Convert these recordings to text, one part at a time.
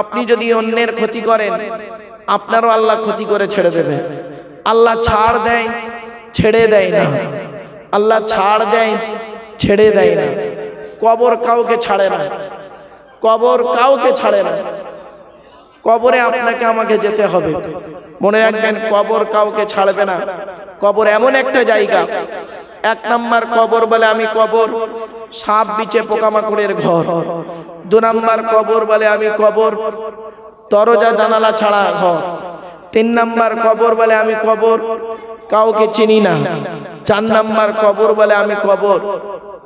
আপনি যদি অন্যের ক্ষতি করেন আপনারও আল্লাহ ক্ষতি করে ছেড়ে দেবে। আল্লাহ ছাড় দেয় ছেড়ে দেয় না, আল্লাহ ছাড় দেয় ছেড়ে দেয় না। কবর কাউকে ছাড়ে না, কবর কাউকে ছাড়ে না। কবরে আপনাকে আমাকে যেতে হবে, মনে রাখবেন কবর কাউকে ছাড়বে না। কবর এমন একটা জায়গা, এক নাম্বার কবর বলে আমি কবর সাপ বিচে পোকামাকড়ের ঘর। দু নাম্বার কবর বলে আমি কবর দরজা জানালা ছাড়া ঘর। তিন নাম্বার কবর বলে আমি কবর কাউকে চিনি না। চার নাম্বার কবর বলে আমি কবর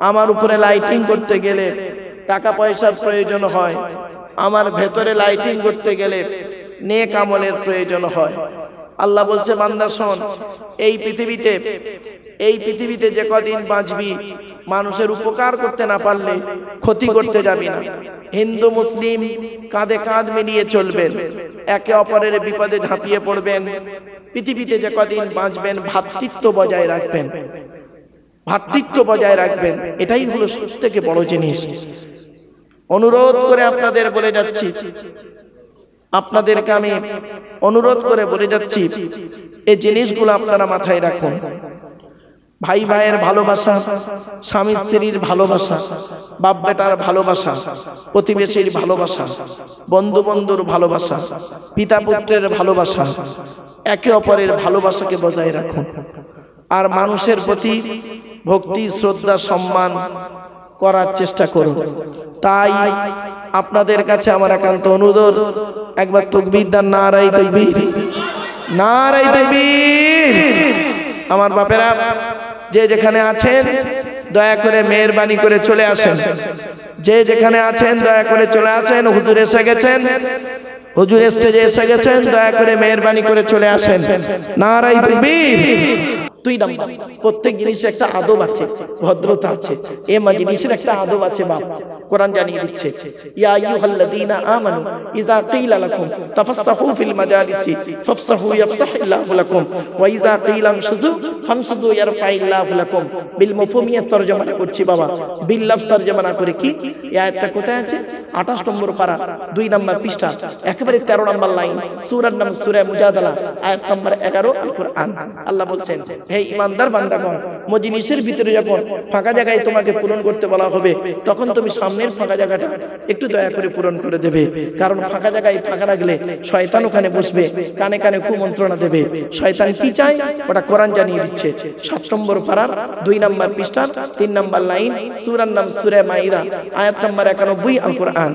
আমার উপরে লাইটিং করতে গেলে টাকা পয়সার প্রয়োজন হয়, আমার ভেতরে লাইটিং করতে গেলে নেক আমলের প্রয়োজন হয়। আল্লাহ বলছে বান্দা শোন, এই পৃথিবীতে যে কদিন বাঁচবি মানুষের উপকার করতে না পারলে ক্ষতি করতে যাবি না। হিন্দু মুসলিম কাঁধে কাঁধ মিলিয়ে চলবেন, একে অপরের বিপদে ঝাঁপিয়ে পড়বেন। পৃথিবীতে যে কদিন বাঁচবেন ভ্রাতৃত্ব বজায় রাখবেন, ভ্রাতৃত্ব বজায় রাখবেন। এটাই হলো সবথেকে বড় জিনিস। অনুরোধ করে আপনাদের বলে যাচ্ছি, আপনাদেরকে আমি অনুরোধ করে বলে যাচ্ছি, এই জিনিসগুলো আপনারা মাথায় রাখুন। ভাই ভাইয়ের ভালোবাসা, স্বামী স্ত্রীর ভালোবাসা, বাপ বেটার ভালোবাসা, প্রতিবেশীর ভালোবাসা, বন্ধু বন্ধুর ভালোবাসা, পিতা পুত্রের ভালোবাসা, একে অপরের ভালোবাসাকে বজায় রাখুন। আর মানুষের প্রতি ভক্তি শ্রদ্ধা সম্মান করার চেষ্টা করুন। তাই আপনাদের কাছে আমার একান্ত অনুরোধ, একবার তাকবীর দেন, নারায়ে তাকবীর, নারায়ে তাকবীর। আমার বাপেরা যে যেখানে আছেন দয়া করে মেহেরবানি করে চলে আসেন, যে যেখানে আছেন দয়া করে চলে আসেন। হুজুর এসে গেছেন, হুজুর স্টেজে এসে গেছেন, দয়া করে মেহেরবানি করে চলে আসেন। নারায়ে তাকবীর। দুই নাম্বার, প্রত্যেক জিনিসের একটা আদব আছে, ভদ্রতা আছে। এই মাজলিসের একটা আদব আছে। বাপ কোরআন জানিয়ে দিচ্ছে, ইয়া আইয়ুহাল্লাযীনা আমানু ইযা কিলা লাকুম তাফাসসাহু ফিল মাজালিসি ফাফসাহু ইয়াফসাহিল্লাহু লাকুম ওয়া ইযা কিলা আমশুযু ফামশুযু ইয়ারফাইল্লাহু লাকুম। বিল মাফহুমিয়া তরজমা করছি বাবা, বিল লফজ তরজমা না করে। কি এই আয়াতটা কোথায় আছে? 28 নম্বর পারা 2 নম্বর পৃষ্ঠা, একেবারে 13 নম্বর লাইন, সূরার নাম সূরা মুজাদালা, আয়াত নম্বর 11 আল কোরআন। আল্লাহ বলছেন, হে ঈমানদার বান্দাগণ, মজলিসের ভিতরে যখন ফাঁকা জায়গায় তোমাকে পূরণ করতে বলা হবে তখন তুমি সামনের ফাঁকা জায়গাটা একটু দয়া করে পূরণ করে দেবে। কারণ ফাঁকা জায়গায় ফাঁকা রাখলে শয়তান ওখানে বসবে, কানে কানে কুমন্ত্রণা দেবে। শয়তান কি চায় ওটা কোরআন জানিয়ে দিচ্ছে। 7 নম্বর পারার 2 নম্বর পৃষ্ঠার 3 নম্বর লাইন, সূরার নাম সূরা মাইদা, আয়াত নম্বর 91 আল কোরআন।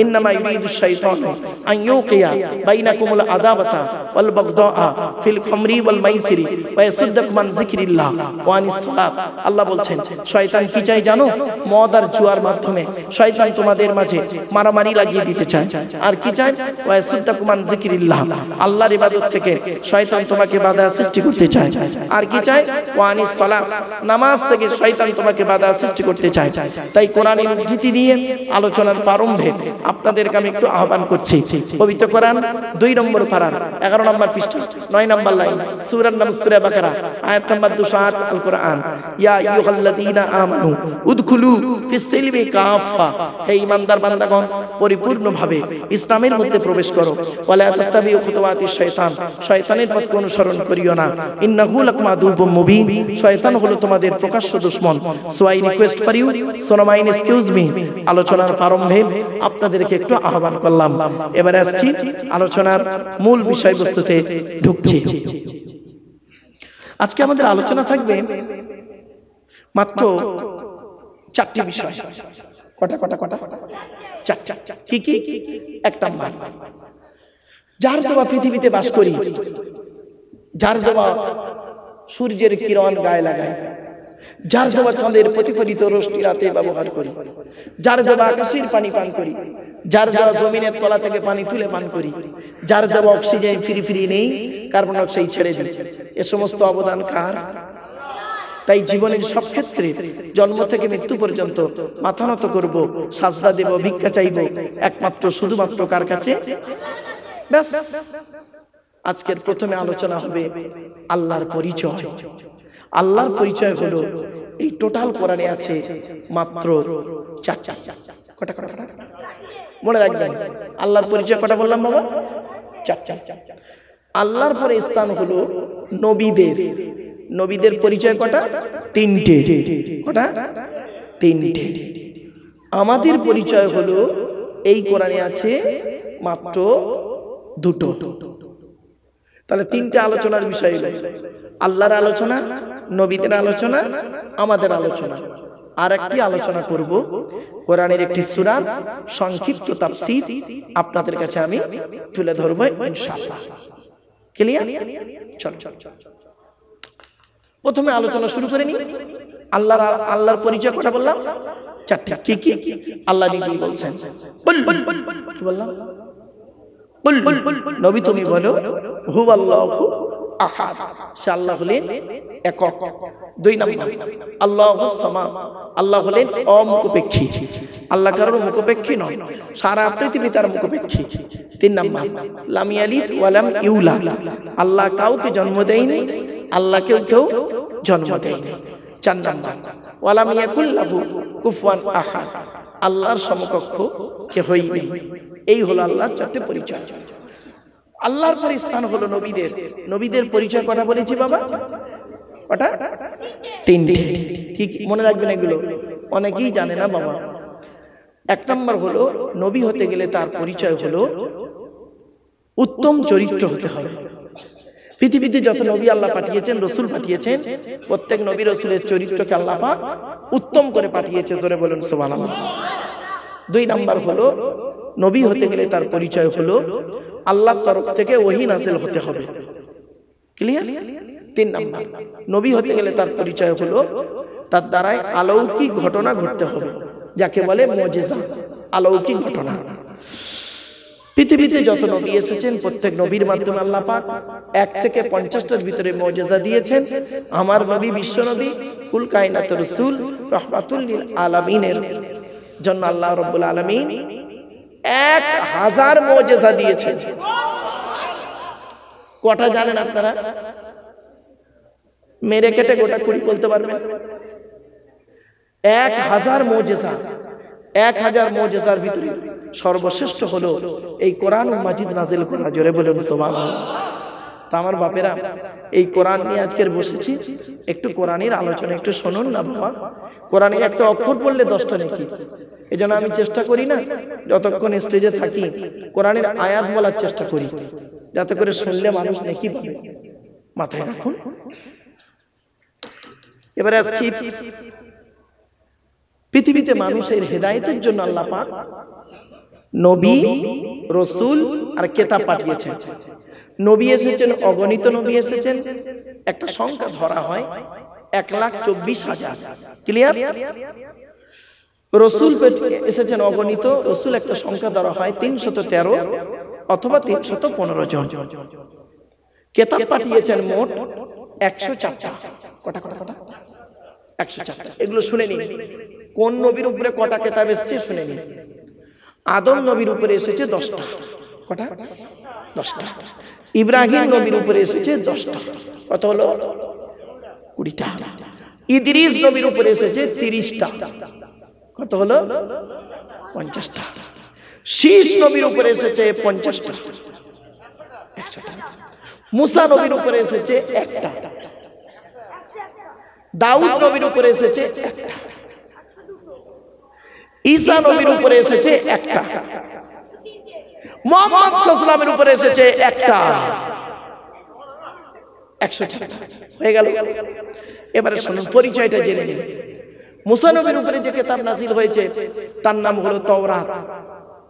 ইন্নামা ইউরিদুশ শাইতানু আন ইউকিয়া বাইনাকুমুল আদাওয়াতা ওয়াল বাগদাআ ফিল খামরি ওয়াল মাইসিরি ওয়া ইয়াসুদ্দাকুম আন যিকরিল্লাহ ওয়া আনিস সালাত। আল্লাহ বলছেন শয়তান কি চায় জানো? মদ আর জুয়ার মাধ্যমে শয়তান তোমাদের মাঝে মারামারি লাগিয়ে দিতে চায়। আর কি চায়? ওয়া ইয়াসুদ্দাকুম আন যিকরিল্লাহ, আল্লাহর ইবাদত থেকে শয়তান তোমাকে বাধা সৃষ্টি করতে চায়। আর কি চায়? ওয়া আনিস সালাত, নামাজ থেকে শয়তান তোমাকে বাধা সৃষ্টি করতে চায়। তাই কোরআনের উদ্ধৃতি দিয়ে আলোচনার প্রারম্ভে আপনাদেরকে আমি একটু আহ্বান করছি। পবিত্র কোরআন 2 নম্বর পারা 11 নম্বর পৃষ্ঠা 9 নম্বর লাইন, সূরার নাম সূরা বাকারা, আয়াত নম্বর 208 আল কোরআন। ইয়া আইয়ুহাল্লাযীনা আমানু উদখুলু ফিস সিলমি কাফা, হে ঈমানদার বান্দাগণ পরিপূর্ণভাবে ইসলামের মধ্যে প্রবেশ করো। ওয়ালা তাত্তাবিউ খুতুওয়াতিশ শয়তান, শয়তানের পথকে অনুসরণ করিও না। ইন্নাহু লাকুম আদুউম মুবিন, শয়তান হলো তোমাদের প্রকাশ্য দুশমন। So I request for you, so mine excuse me. আলোচনার প্রারম্ভে আপনাদেরকে একটু আহ্বান করলাম। এবারে আসছি আলোচনার মূল বিষয়বস্তুতে ঢুকছি। আজকে আমাদের আলোচনা থাকবে মাত্র 4টি বিষয়। কটা? 4টা। কি কি? 1 নাম্বার, যার দেওয়া পৃথিবীতে বাস করি, যার দেওয়া সূর্যের কিরণ গায়ে লাগাই, যার দেওয়া চাঁদের প্রতিফলিত রশ্মি রাতে ব্যবহার করি, যার দেওয়া আকাশের পানি পান করি, যার দেওয়া জমিনের তলা থেকে পানি তুলে পান করি, যার দেওয়া অক্সিজেন ফিরি নেই, কার্বন ডাইঅক্সাইড ছেড়ে দিই, এ সমস্ত অবদান কার? তাই জীবনের সব ক্ষেত্রে জন্ম থেকে মৃত্যু পর্যন্ত মাথা নত করব, সাজদা দেব, ভিক্ষা চাইব একমাত্র শুধুমাত্র কার কাছে? ব্যাস। আজকের প্রথমে আলোচনা হবে আল্লাহর পরিচয়। আল্লাহর পরিচয় হলো এই টোটাল কোরআনে আছে মাত্র 4টা। কটা? মনে রাখবেন আল্লাহর পরিচয় কটা বললাম বাবা? চারটা। আল্লাহর পরে স্থান হলো নবীদের। নবীদের পরিচয় কটা? তিনটে। কটা? তিনটে। আমাদের পরিচয় হলো এই কোরআনে আছে মাত্র দুটো। তাহলে তিনটে আলোচনার বিষয় হলো আল্লাহর আলোচনা, নবীদের আলোচনা, আমাদের আলোচনা। আর একটি আলোচনা করব কোরআনের একটি সূরার সংক্ষিপ্ত তাফসীর আপনাদের কাছে আমি তুলে ধরব ইনশাআল্লাহ। ক্লিয়ার? চল। প্রথমে আলোচনা শুরু করে নি। আল্লাহর পরিচয় কটা বললাম? চারটা। কি কি? আল্লাহ নিজেই বলছেন, কি বললাম? নবী তুমি বলো হুয়াল্লাহু আহাদ, সে আল্লাহ হলেন একক। 2 নম্বর আল্লাহুস সামাদ, আল্লাহ হলেন অমুখপেক্ষী, আল্লাহ কারোর মুখপেক্ষী নয়, সারা পৃথিবী তার মুখপেক্ষী। 3 নম্বর লাম ইয়ালিদ ওয়া লাম ইউলাদ, আল্লাহ কাউকে জন্ম দেয়নি, আল্লাহ কেউ জন্ম দেয়নি। 4 নম্বর ওয়া লাম ইয়াকুল লাহু কুফুয়ান আহাদ, আল্লাহর সমকক্ষ কেউই নেই। এই হলো আল্লাহর চারটি পরিচয়। আল্লাহর পরে স্থান হলো নবীদের। নবীদের পরিচয় কটা বলেছি বাবা? কটা? তিনটে। কি মনে রাখবেন এগুলো? অনেকেই জানে না বাবা। 1 নম্বর হলো নবী হতে গেলে তার পরিচয় হলো উত্তম চরিত্র হতে হবে। পৃথিবীতে যত নবী আল্লাহ পাঠিয়েছেন, রসুল পাঠিয়েছেন, প্রত্যেক নবী রসুলের চরিত্রকে আল্লাহ পাক উত্তম করে পাঠিয়েছে। জোরে বলুন সুবহানাল্লাহ। 2 নম্বর হলো নবী হতে গেলে তার পরিচয় হলো আল্লাহর তরফ থেকে ওহী নাযিল হতে হবে। ক্লিয়ার? 3 নম্বর নবী হতে গেলে তার পরিচয় হলো তার দ্বারাই অলৌকিক ঘটনা ঘটতে হবে, যাকে বলে মুজিজা, অলৌকিক ঘটনা। পৃথিবীতে যত নবী এসেছেন প্রত্যেক নবীর মাধ্যমে আল্লাহ পাক 1 থেকে 50টার ভিতরে মুজিজা দিয়েছেন। আমার নবী বিশ্ব নবী কুল কায়নাতুর রাসূল রাহমাতুল লিল আলামিনের জন্য আল্লাহ রাব্বুল আলামিন 1000 মুজিজা দিয়েছেন। কটা জানেন আপনারা? মেরে কেটে গোটা কুড়ি বলতে পারবেন? 1000 মুজিজা। 1000 মুজিজার ভিতরে সর্বশ্রেষ্ঠ হলো এই কোরআন মাজিদ নাজিল করা। জোরে বলুন সুবহানাল্লাহ। তা আমার বাপেরা, এই কোরআন নিয়ে আজকের বসেছি, একটু কোরআনের আলোচনা একটু শুনুন না বাবা। কোরআনে একটা অক্ষর পড়লে 10টা নেকি। এজন্য আমি চেষ্টা করি না, যতক্ষণ স্টেজে থাকি কোরআনের আয়াত বলার চেষ্টা করি, যাতে করে শুনলে মানুষ নেকি পাবে। মাথায় রাখুন। এবারে আসছি, পৃথিবীতে মানুষের হেদায়েতের জন্য আল্লাহ পাক নবী, রসুল আর কিতাব পাঠিয়েছেন। নবী এসেছেন অগণিত, নবী এসেছেন একটা সংখ্যা ধরা হয় 1,24,000। ক্লিয়ার? রসুল এসেছেন অগণিত, রসুল একটা সংখ্যা ধরা হয় 313 অথবা 315 জন। কিতাব পাঠিয়েছেন মোট 104টা। কটা? 104টা। এগুলো শুনে নিন, কোন নবীর উপরে কটা কিতাব এসেছে শুনে নিন। আদম নবীর উপরে এসেছে 10টা। কটা? 10টা। ইব্রাহিম নবীর উপরে এসেছে 10টা। কত হলো? 20টা। ইদ্রিস নবীর উপরে এসেছে 30টা। কত হলো? 50টা। শীষ নবীর উপরে এসেছে 50টা। 100টা। মুসা নবীর উপরে এসেছে 1টা। দাউদ নবীর উপরে এসেছে 1টা। ঈসা নবীর উপরে এসেছে 1টা। মুহাম্মদ সাল্লাল্লাহু আলাইহি ওয়াসাল্লামের উপরে এসেছে 1টা। 100টা হয়ে গেল। এবারে শুনুন, পরিচয়টা জেনে নিন। মুসা নবীর উপরে যে কিতাব নাযিল হয়েছে তার নাম হলো তাওরাত।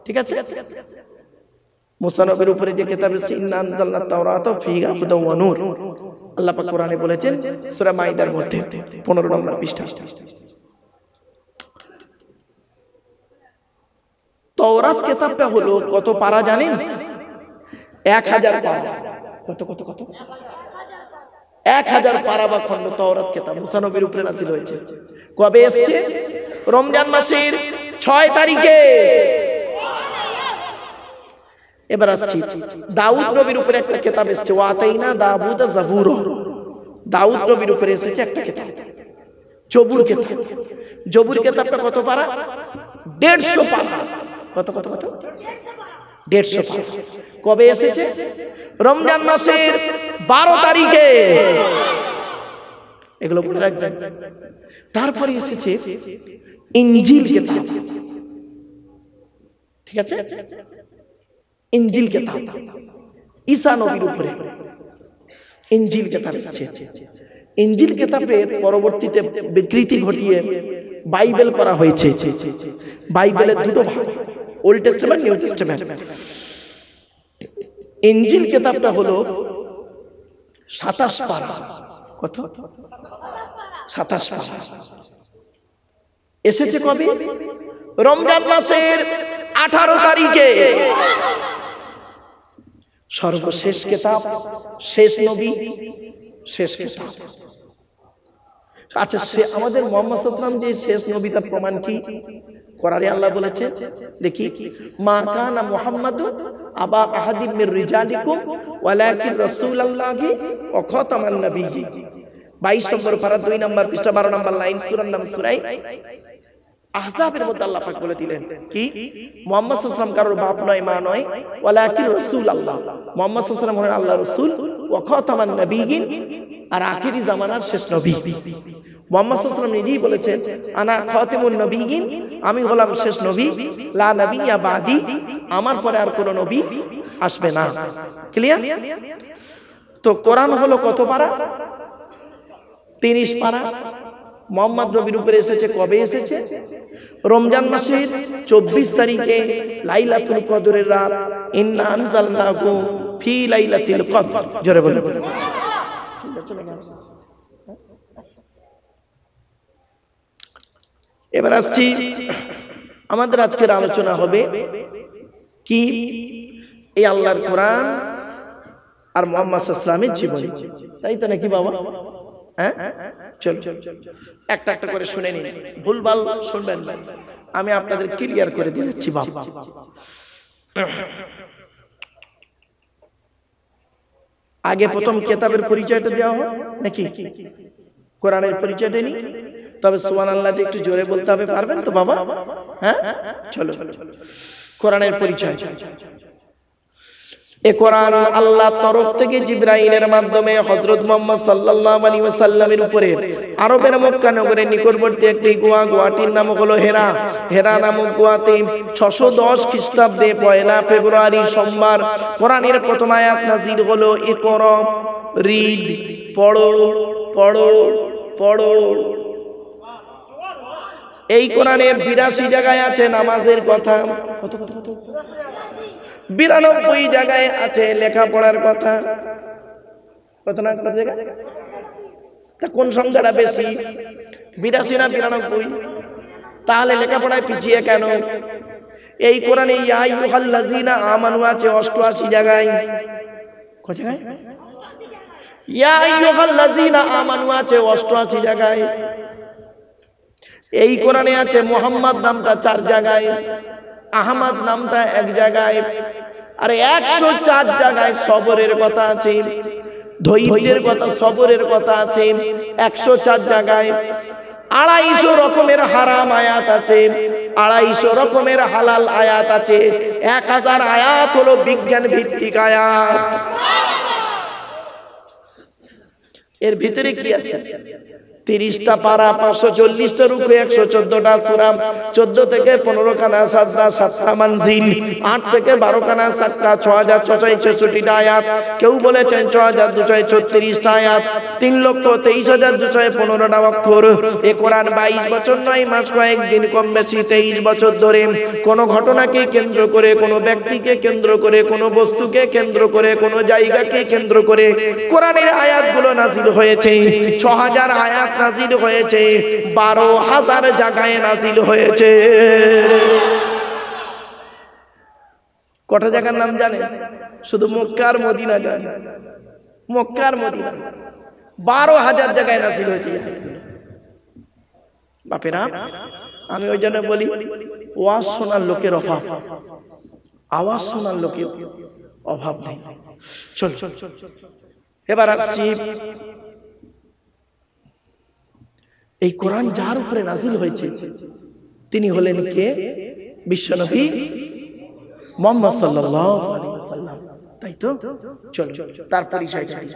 ঠিক আছে? মুসা নবীর উপরে যে কিতাব এসেছে ইন্না আনজালনা তাওরাতা ফিহা হুদাও ওয়া নূর, আল্লাহ পাক কোরআনে বলেছেন সূরা মাইদার মধ্যে 15 নম্বর পৃষ্ঠা। তাওরাত কিতাবটা হলো কত পারা জানেন? 1000 পারা। কত? 1000 পারা বা খণ্ড তাওরাত কিতাব মুসা নবীর উপরে নাযিল হয়েছে। কবে এসেছে? রমজান মাসের 6 তারিখে। এবার আসছি, দাউদ নবীর উপরে একটা কিতাব এসেছে, ওয়াতাইনা দাউদা জাবুর। দাউদ নবীর উপরে এসেছে একটা কিতাব, জবুর কিতাব। জবুর কিতাবটা কত পারা? 150 পারা। কত কত কত 150 পারা। কবে এসেছে? রমজান মাসের 12 তারিখে। এগুলো মনে রাখবেন। তারপরে এসেছে ইনজিল কিতাব, ঠিক আছে? ইনজিল কিতাব ঈসা নবীর উপরে ইনজিল কিতাব এসেছে। ইনজিল কিতাবের পরবর্তীতে বিকৃতি ঘটিয়ে বাইবেল করা হয়েছে। বাইবেলের দুটো ভাগ, ওল্ড টেস্টামেন্ট, নিউ টেস্টামেন্ট। ইনজিল কিতাবটা হলো 27 পারা। কত? 27 পারা। এসেছে কবে? রমজান মাসের 18 তারিখে। সর্বশেষ কিতাব, শেষ নবী, শেষ কিতাব। আচ্ছা, সে আমাদের মুহাম্মদ সাল্লাল্লাহু আলাইহি ওয়াসাল্লাম যে শেষ নবী, তার প্রমাণ কি? কোরআনে আল্লাহ বলেছে, দেখি, মা কানা মুহাম্মাদু আবা আহাদিম মির রিজালিকুম ওয়ালাকিন রাসূলুল্লাহি ওয়া খাতামান নাবিয়্যিন। 22 নম্বর পারা 2 নম্বর পৃষ্ঠা 12 নম্বর লাইন, সূরার নাম সূরা আহজাবের মধ্যে আল্লাহ পাক বলে দিলেন কি? মুহাম্মদ সাল্লাল্লাহু আলাইহি ওয়াসাল্লাম কারোর বাপ নয়, মা নয়, ওয়ালাকিন রাসূলুল্লাহ, মুহাম্মদ সাল্লাল্লাহু আলাইহি ওয়াসাল্লাম হলেন আল্লাহর রাসূল, ওয়া খাতামান নাবিয়্যিন, আর আখিরি জামানার শেষ নবী। মুহাম্মদ সাল্লাল্লাহু আলাইহি ওয়াসাল্লাম নিজেই বলেছেন, আনা খাতিমুন নবিয়্যিন, আমি হলাম শেষ নবী, লা নাবিয়্যা বাদি, আমার পরে আর কোনো নবী আসবে না। ক্লিয়ার? তো কোরআন হলো কত পারা? 30 পারা। মুহাম্মদ নবীর উপরে এসেছে কবে? এসেছে রমজান মাসের 24 তারিখে, লাইলাতুল কদরের রাত। ইন্না আনজালনাহু ফি লাইলাতিল কদর। জোরে বলুন। এবার আসছি, আমাদের আজকের আলোচনা হবে কি? এই আল্লাহর কোরআন আর মুহাম্মদ সাল্লাল্লাহু আলাইহি ওয়াসাল্লামের জীবনী, তাই তো নাকি বাবা? হ্যাঁ, চল একটা একটা করে শুনে নিন, ভুলভাল শুনবেন না, আমি আপনাদের ক্লিয়ার করে দিচ্ছি বাবা। আগে প্রথম কিতাবের পরিচয়টা দেওয়া হোক নাকি? কোরআনের পরিচয়টা নি, তবে সুবহানাল্লাহটা একটু জোরে বলতে হবে, পারবেন তো বাবা? হ্যাঁ, চলো কোরআনের পরিচয়। এ কোরআন আল্লাহর তরফ থেকে জিবরাইলের মাধ্যমে হযরত মুহাম্মদ সাল্লাল্লাহু আলাইহি ওয়াসাল্লামের উপরে আরবের মক্কা নগরের নিকটবর্তী একটি গুয়াটির নাম হলো হেরা। হেরা নামক গুয়াতে 610 খ্রিস্টাব্দে 1 ফেব্রুয়ারি সোমবার কোরআনের প্রথম আয়াত নাযিল হলো, ইকরা, রিড, পড়ো পড়ো পড়ো। এই কোরআনে 82 জায়গায় আছে নামাজের কথা। কত কত কত? 92 জায়গায় আছে লেখাপড়ার কথা। কত না কত জায়গায়? তা কোন সংখ্যাটা বেশি, 82 না 92? তাহলে লেখাপড়ায় পিছিয়ে কেন? এই কোরআনে ইয়া আইয়ুহাল্লাযীনা আমানু আছে 88 জায়গায়। কত জায়গায়? ইয়া আইয়ুহাল্লাযীনা আমানু আছে 88 জায়গায়। এই কোরআনে আছে মুহাম্মদ নামটা 4 জায়গায়, আহমদ নামটা 1 জায়গায়, আর 104 জায়গায় সবরের কথা আছে, ধৈর্যের কথা, সবরের কথা আছে 104 জায়গায়। 250 রকমের হারাম আয়াত আছে, 250 রকমের হালাল আয়াত আছে, 1000 আয়াত হলো বিজ্ঞান ভিত্তিক আয়াত। এর ভিতরে কি আছে? 30টা পারা, 540টা রুকু, 114টা সূরা, 14 থেকে 15 খানা সাজদা, 7টা মানজিল, 8 থেকে 12 খানা সাক্কা, 6666টা আয়াত, কেউ বলেছেন 6236টা আয়াত, 3,23,215টা অক্ষর। এ কোরআন 22 বছর 9 মাস কয়েকদিন কম বেশি 23 বছর ধরে কোন ঘটনাকে কেন্দ্র করে, কোন ব্যক্তিকে কেন্দ্র করে, কোন বস্তুকে কেন্দ্র করে, কোন জায়গাকে কেন্দ্র করে কোরআনের আয়াতগুলো নাজিল হয়েছে। 6000 আয়াত নাজিল হয়েছে, 12,000 জায়গায় নাজিল হয়েছে। কটা জায়গার নাম জানেন? শুধু মক্কা আর মদিনা জানেন, মক্কা আর মদিনা 12,000 জায়গায় নাজিল হয়েছে। বাপেরা, আমি ওই জন্য বলি, ওয়াজ শোনার লোকের অভাব, আওয়াজ শোনার লোকের অভাব নেই। চল এবার আসছি, এই কোরআন যার উপরে নাজিল হয়েছে তিনি হলেন কে? বিশ্বনবী মুহাম্মদ সাল্লাল্লাহু আলাইহি ওয়াসাল্লাম, তাই তো? চলো তার পরিচয়টা দিই।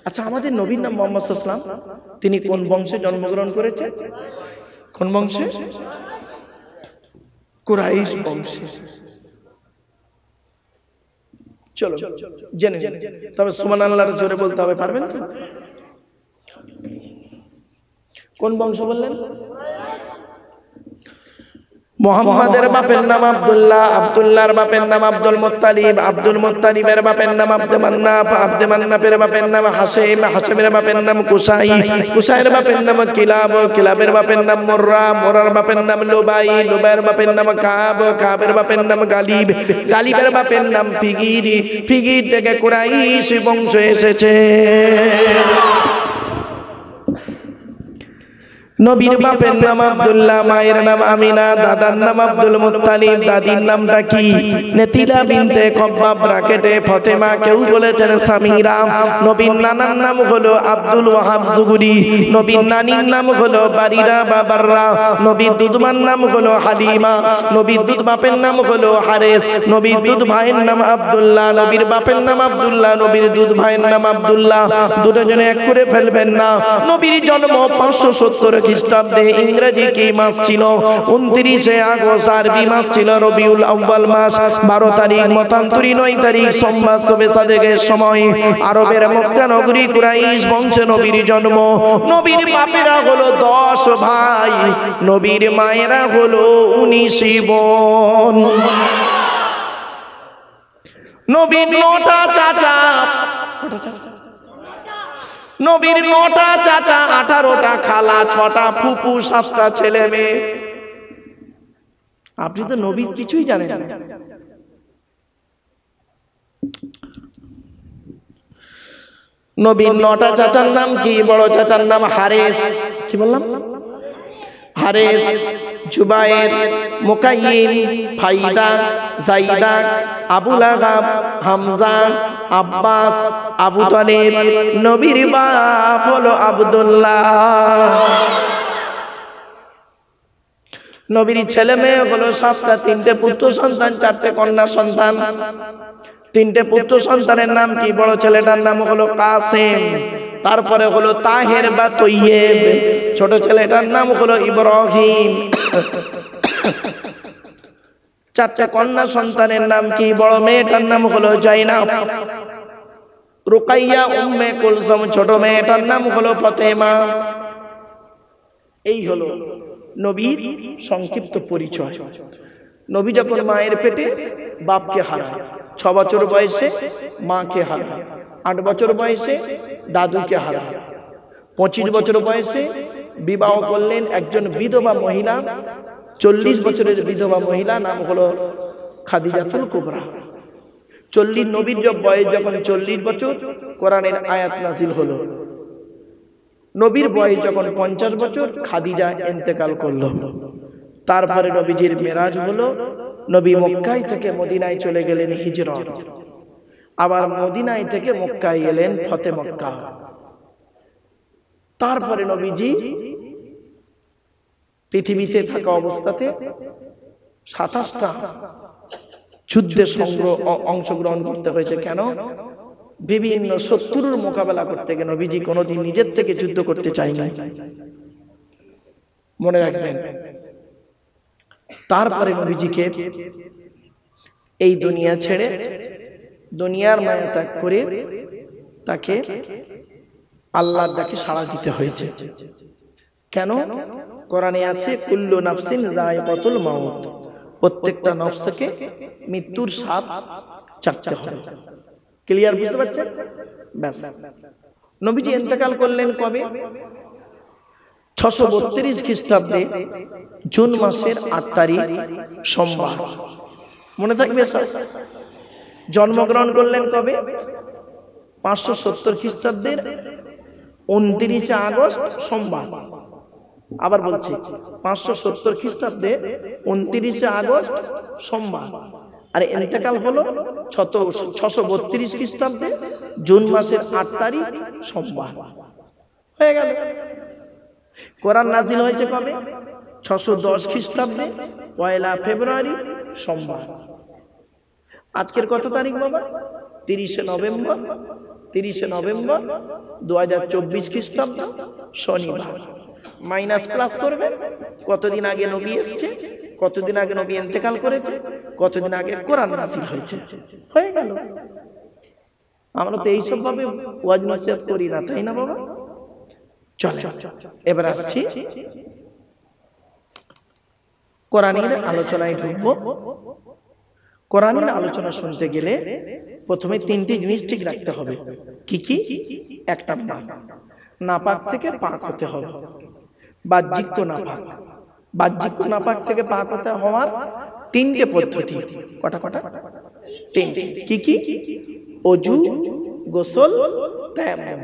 আচ্ছা, আমাদের নবীর নাম মুহাম্মদ সাল্লাল্লাহু আলাইহি ওয়াসাল্লাম, তিনি কোন বংশে জন্মগ্রহণ করেছেন? কোন বংশে? কুরাইশ বংশে। চলো জেনে, তবে সুবহানাল্লাহর জোরে বলতে হবে, পারবেন তো? কোন বংশ বললেন? মুহাম্মাদের বাপের নাম আব্দুল্লাহ, আব্দুল্লাহর বাপের নাম আব্দুল মুত্তালিব, আব্দুল মুত্তালিবের বাপের নাম আব্দে মান্নাফ, আব্দে মান্নাফের বাপের নাম হাশিম, হাশিমের বাপের নাম কুসাই, কুসাইয়ের বাপের নাম কিলাব, কিলাবের বাপের নাম মুররা, মুররার বাপের নাম লুবাই, লুবাইয়ের বাপের নাম কাব, কাবের বাপের নাম গালিব, গালিবের বাপের নাম ফিগির, ফিগির থেকে কুরাইশ বংশ এসেছে। নবীর বাপের নাম আব্দুল্লাহ, মায়ের নাম আমিনা, দাদার নাম আব্দুল মুত্তালিব, দাদির নামটা কি? নেতিলা বিনতে কব্বাব ব্রাকেটে ফতেমা, কেউ বলেছেন সামিরা। নবীর নানার নাম হলো আব্দুল ওয়াহাব জুগুরি, নবীর নানির নাম হলো বারিরা বা বাররা, নবীর দুধমার নাম হলো হালিমা, নবীর দুধ বাপের নাম হলো হারেস, নবীর দুধ ভাইয়ের নাম আব্দুল্লাহ, নবীর বাপের নাম আব্দুল্লাহ, নবীর দুধ ভাইয়ের নাম আব্দুল্লাহ, দুটো জনে এক করে ফেলবেন না। নবীর জন্ম 570 খ্রিস্টাব্দে, ইংরেজি কি মাস ছিল? 29 আগস্ট, আরবি মাস ছিল রবিউল আউয়াল মাস, 12 তারিখ মতান্তরী 9 তারিখ সোমবার শবে সাদেকের সময় আরবের মক্কা নগরী কুরাইশ বংশে নবীর জন্ম। নবীর বাপেরা হলো 10 ভাই, নবীর মায়েরা হলো 19 বোন। নবীর 9টা চাচা, নবীর 9টা চাচা, 18টা খালা, 6টা ফুপু, 7টা ছেলে মেয়ে। আপনি তো নবীর কিছুই জানেন না। নবীর 9টা চাচার নাম কি? বড় চাচার নাম হারেস, কি বললাম? হারেস, জুবায়ের, মুকাইয়িম, ফাইদা, জাইদা, আবু লাহাব, হামজা, আব্বাস, আবু তালেব। নবীর বাপ হলো আব্দুল্লাহ। নবীর ছেলে মেয়ে হলো 7টা, 3টে পুত্র সন্তান, 4টে কন্যা সন্তান। 3টে পুত্র সন্তানের নাম কি? বড় ছেলেটার নাম হলো কাসেম, তারপরে হলো তাহের বা তৈয়েব, ছোট ছেলেটার নাম হলো ইব্রাহিম। 4টে কন্যা সন্তানের নাম কি? বড় মেয়েটার নাম হলো জাইনাব, রুকাইয়া, উম্মে কুলসুম, ছোট মেয়েটার নাম হলো ফাতেমা। এই হলো নবীর সংক্ষিপ্ত পরিচয়। নবী যখন মায়ের পেটে বাপকে হারায়, 6 বছর বয়সে মাকে হারায়, 8 বছর বয়সে দাদুকে হারায়, 25 বছর বয়সে বিবাহ করলেন একজন বিধবা মহিলা, 40 বছরের বিধবা মহিলা, নাম হলো খাদিজাতুল কুবরা। 40 নবীর বয়স যখন 40 বছর, কোরআনের আয়াত নাযিল হলো। নবীর বয়স যখন 50 বছর, খাদিজা ইন্তেকাল করলো। তারপরে নবীজির মেরাজ হলো, নবী মক্কায় থেকে মদিনায় চলে গেলেন হিজরত, আবার মদিনায় থেকে মক্কায় এলেন ফতে মক্কা। তারপরে নবীজি পৃথিবীতে থাকা অবস্থাতে 27টা যুদ্ধে অংশগ্রহণ করতে হয়েছে। কেন? বিভিন্ন শত্রুর মোকাবেলা করতে গিয়ে নবীজি কোনোদিন নিজের থেকে যুদ্ধ করতে চাই না, মনে রাখবেন। তারপরে নবীজিকে এই দুনিয়া ছেড়ে দুনিয়ার মায়া ত্যাগ করে তাকে আল্লাহর ডাকে সাড়া দিতে হয়েছে। কেন? কোরআনে আছে কুল্লু নাফসিন যায়কাতুল মাউত, প্রত্যেকটা নফসকে মৃত্যুর স্বাদ চাখতে হবে। ক্লিয়ার, বুঝতে পারছেন? ব্যাস। নবীজি ইন্তেকাল করলেন কবে? 632 খ্রিস্টাব্দে জুন মাসের 8 তারিখ সোমবার, মনে থাকবে স্যার। জন্মগ্রহণ করলেন কবে? 570 খ্রিস্টাব্দের 29 আগস্ট সোমবার। আবার বলছি, 570 খ্রিস্টাব্দে 29 আগস্ট সোমবার। আর ইন্তেকাল হলো 632 খ্রিস্টাব্দে জুন মাসের 8 তারিখ সোমবার। হয়ে গেল। কোরআন নাজিল হয়েছে কবে? 610 খ্রিস্টাব্দে 1 ফেব্রুয়ারি সোমবার। আজকের কত তারিখ বাবা? 30 নভেম্বর। 30 নভেম্বর 2024 খ্রিস্টাব্দ শনিবার। মাইনাস প্লাস করবেন, কতদিন আগে নবী এসছে, কতদিন আগে নবী ইন্তেকাল করেছে, কতদিন আগে কোরআন নাযিল হয়েছে, হয়ে গেল। আমরা তো এইসব ভাবে ওয়াজ নসিহত করি না, তাই না বাবা? চলে, এবার আসছি কোরআনের আলোচনায় ঢুকবো। কোরআনের আলোচনা শুনতে গেলে প্রথমে 3টি জিনিস ঠিক রাখতে হবে। কি কি? একটা নাপাক থেকে পাক হতে হবে, বাহ্যিক তো নাপাক। বাহ্যিক নাপাক থেকে পাক হতে হওয়ার 3টে পদ্ধতি। কটা কটা? 3টে। কি কি? ওযু, গোসল, তায়াম্মুম।